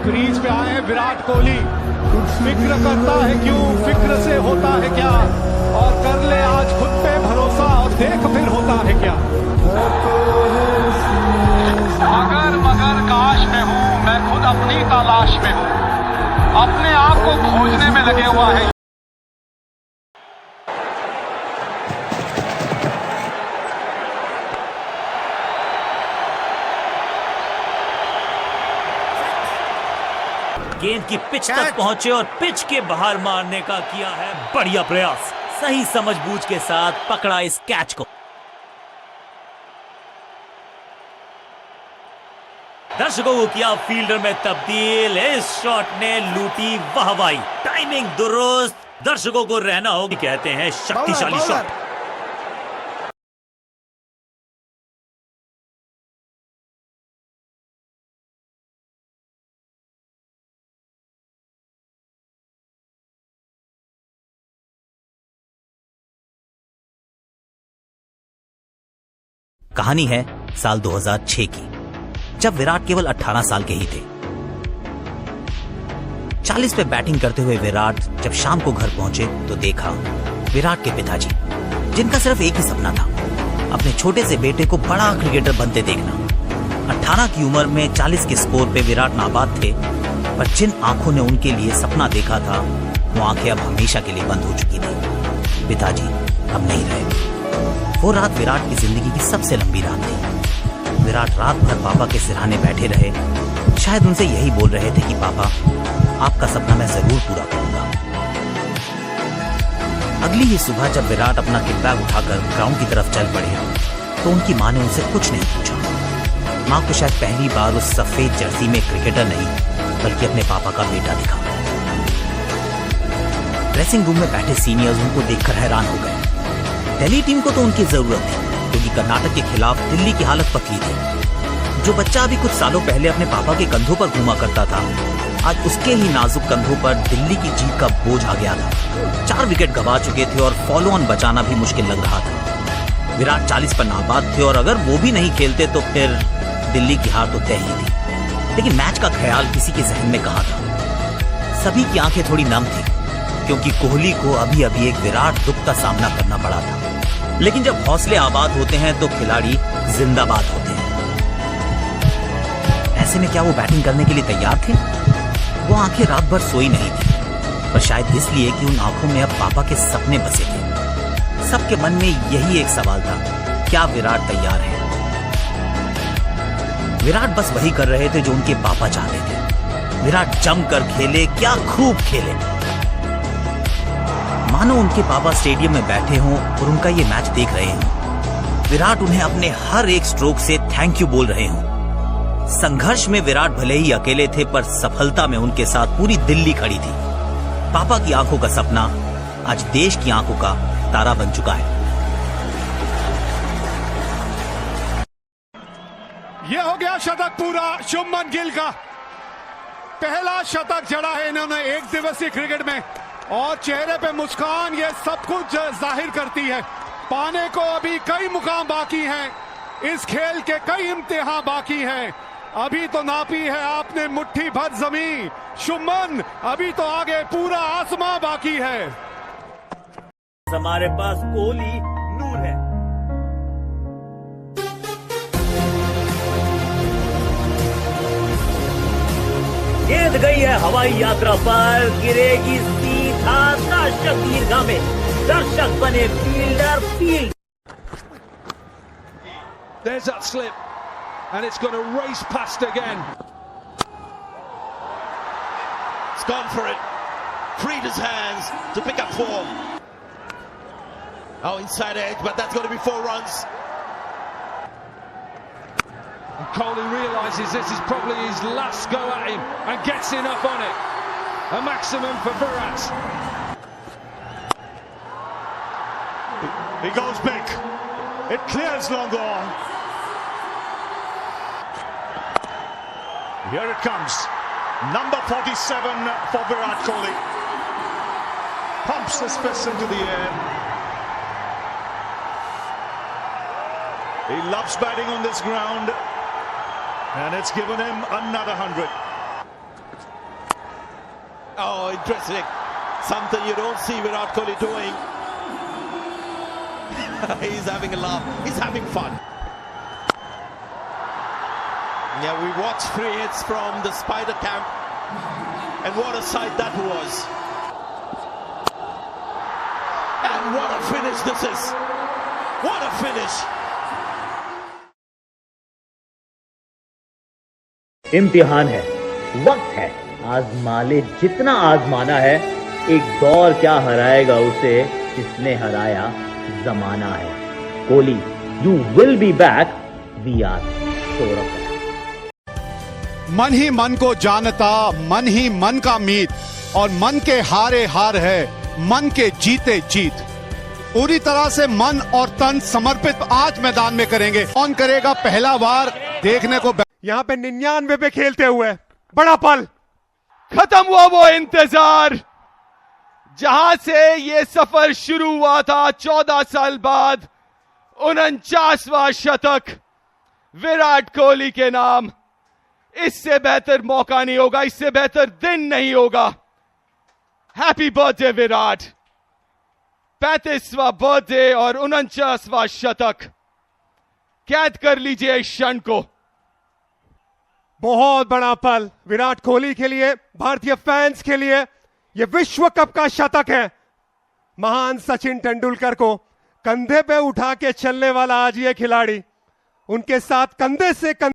Crease पे आए विराट कोहली। फिक्र करता है क्यों, फिक्र से होता है क्या, और कर ले आज खुद पे भरोसा और देख फिर होता है क्या। अगर मगर काश में हूँ मैं खुद अपनी तलाश में हूँ, अपने आप को खोजने में लगे हुआ है। गेंद की पिच तक पहुंचे और पिच के बाहर मारने का किया है बढ़िया प्रयास। सही समझबूझ के साथ पकड़ा इस कैच को। दर्शकों को किया फील्डर में तब्दील। इस शॉट ने लूटी वाहवाही। टाइमिंग दुरुस्त। दर्शकों को रहना होगी, कहते हैं शक्तिशाली शॉट। कहानी है साल 2006 की, जब विराट केवल 18 साल के ही थे। 40 पे बैटिंग करते हुए विराट जब शाम को घर पहुंचे तो देखा विराट के पिताजी, जिनका सिर्फ एक ही सपना था, अपने छोटे से बेटे को बड़ा क्रिकेटर बनते देखना। 18 की उम्र में 40 के स्कोर पे विराट नाबाद थे, पर जिन आंखों ने उनके लिए सपना देखा था वो आंखें अब हमेशा के लिए बंद हो चुकी थी। पिताजी अब नहीं रहे। वो रात विराट की जिंदगी की सबसे लंबी रात थी। विराट रात भर पापा के सिरहाने बैठे रहे। शायद उनसे यही बोल रहे थे कि पापा, आपका सपना मैं जरूर पूरा करूंगा। अगली ही सुबह जब विराट अपना किट बैग उठाकर ग्राउंड की तरफ चल पड़े तो उनकी माँ ने उनसे कुछ नहीं पूछा। माँ को शायद पहली बार उस सफेद जर्सी में क्रिकेटर नहीं बल्कि अपने पापा का बेटा दिखा। ड्रेसिंग रूम में बैठे सीनियर्स उनको देखकर हैरान हो गए। दिल्ली टीम को तो उनकी जरूरत थी, क्योंकि कर्नाटक के खिलाफ दिल्ली की हालत पतली थी। जो बच्चा अभी कुछ सालों पहले अपने पापा के कंधों पर घूमा करता था, आज उसके ही नाजुक कंधों पर दिल्ली की जीत का बोझ आ गया था। 4 विकेट गंवा चुके थे और फॉलो ऑन बचाना भी मुश्किल लग रहा था। विराट 40 पर नाबाद थे और अगर वो भी नहीं खेलते तो फिर दिल्ली की हार तो तय ही थी। लेकिन मैच का ख्याल किसी के जहन में कहाँ था। सभी की आंखें थोड़ी नम थी, क्योंकि कोहली को अभी अभी एक विराट दुख का सामना करना पड़ा था। लेकिन जब हौसले आबाद होते हैं तो खिलाड़ी जिंदाबाद होते हैं। ऐसे में क्या वो बैटिंग करने के लिए तैयार थे? वो आंखें रात भर सोई नहीं थी, पर शायद इसलिए कि उन आंखों में अब पापा के सपने बसे थे। सबके मन में यही एक सवाल था, क्या विराट तैयार है? विराट बस वही कर रहे थे जो उनके पापा चाहते थे। विराट जमकर खेले, क्या खूब खेले। मानो उनके पापा स्टेडियम में बैठे हों और उनका ये मैच देख रहे हों। विराट उन्हें अपने हर एक स्ट्रोक से थैंक यू बोल रहे हों। संघर्ष में विराट भले ही अकेले थे, पर सफलता में उनके साथ पूरी दिल्ली खड़ी थी। पापा की आंखों का सपना आज देश की आंखों का तारा बन चुका है। ये हो गया शतक पूरा शुभमन गिल का। पहला शतक जड़ा है इन्होंने एक दिवसीय क्रिकेट में, और चेहरे पे मुस्कान ये सब कुछ जाहिर करती है। पाने को अभी कई मुकाम बाकी हैं, इस खेल के कई इम्तिहान बाकी हैं। अभी तो नापी है आपने मुट्ठी भर जमीन शुभमन, अभी तो आगे पूरा आसमां बाकी है। हमारे पास कोहली नूर है। गेंद गई है हवाई यात्रा पर, गिरेगी सीधा दर्शक दीर्घा में। दर्शक बने fielder field. There's that slip, and it's going to race past again. It's gone for it. Freed his hands to pick up form. Oh, inside edge, but that's going to be 4 runs. And Kohli realises this is probably his last go at him and gets enough on it. A maximum for Virat. He goes big. It clears long on. Here it comes. Number 47 for Virat Kohli. Pumps his fist into the air. He loves batting on this ground, and it's given him another 100. Oh, interesting. Something you don't see Virat Kohli doing. He's having a laugh. He's having fun. Yeah, we watched 3 hits from the Spider camp. And what a sight that was. And what a finish this is. What a finish. इम्तिहान है, वक्त है, आजमा ले जितना आजमाना है। एक दौर क्या हराएगा उसे जिसने हराया जमाना है। Kohli, you will be back, we are sure of that. मन ही मन को जानता, मन ही मन का मीत, और मन के हारे हार है, मन के जीते जीत। पूरी तरह से मन और तन समर्पित आज मैदान में करेंगे। कौन करेगा पहला वार, देखने को यहां पे 99 पे खेलते हुए बड़ा पल, खत्म हुआ वो इंतजार जहां से ये सफर शुरू हुआ था। 14 साल बाद 49वां शतक विराट कोहली के नाम। इससे बेहतर मौका नहीं होगा, इससे बेहतर दिन नहीं होगा। हैप्पी बर्थडे विराट, 35वां बर्थडे और 49वां शतक। कैद कर लीजिए इस क्षण को। बहुत बड़ा पल विराट कोहली के लिए, भारतीय फैंस के लिए। यह विश्व कप का शतक है। महान सचिन तेंदुलकर को कंधे पे उठा के चलने वाला आज ये खिलाड़ी, उनके साथ कंधे से